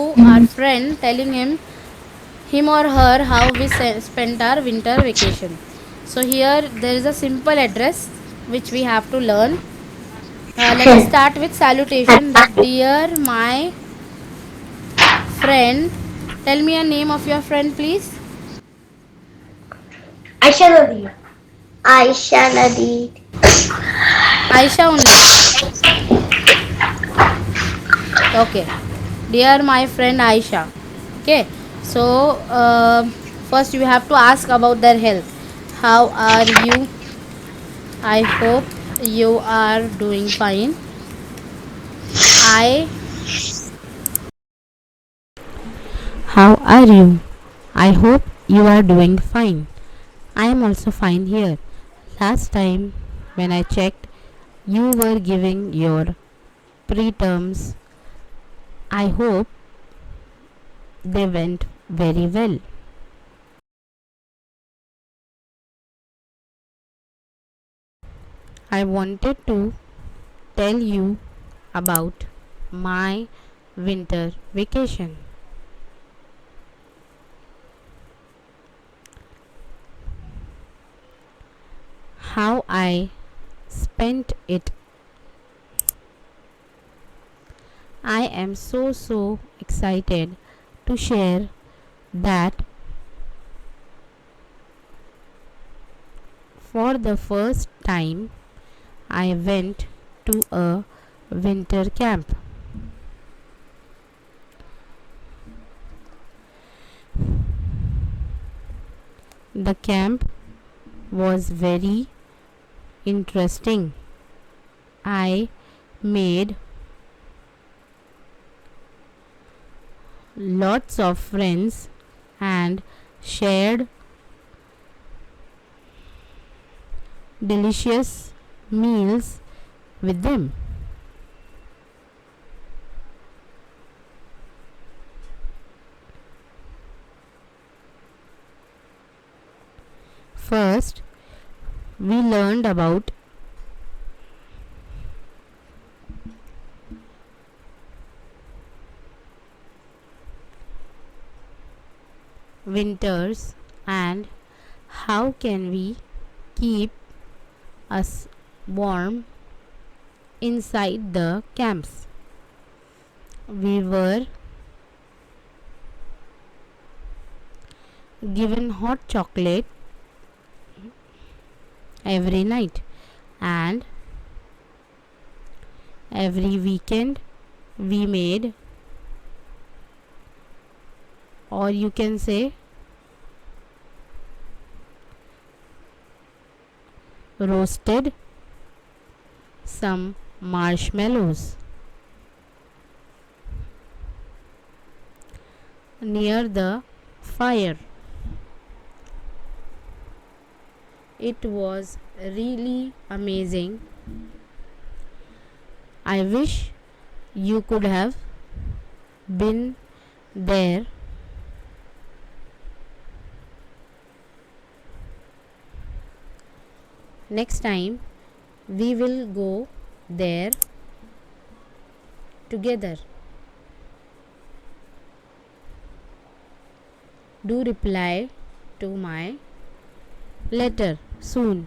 Our friend telling him or her how we spent our winter vacation. So here there is a simple address which we have to learn. Let us start with salutation. That dear my friend, tell me a name of your friend, please. Aisha Nadir. Aisha Nadir. Aisha only. Okay, dear my friend Aisha. Okay, so first you have to ask about their health. How are you? I hope you are doing fine. I How are you? I hope you are doing fine. I am also fine here. Last time when I checked, you were giving your preterms. I hope they went very well. I wanted to tell you about my winter vacation. How I spent it. I am so excited to share that for the first time I went to a winter camp. The camp was very interesting. I made lots of friends and shared delicious meals with them. First, we learned about winters and how can we keep us warm inside the camps. We were given hot chocolate every night, and every weekend we made, or you can say, roasted some marshmallows near the fire. It was really amazing. I wish you could have been there. Next time we will go there together. Do reply to my letter soon.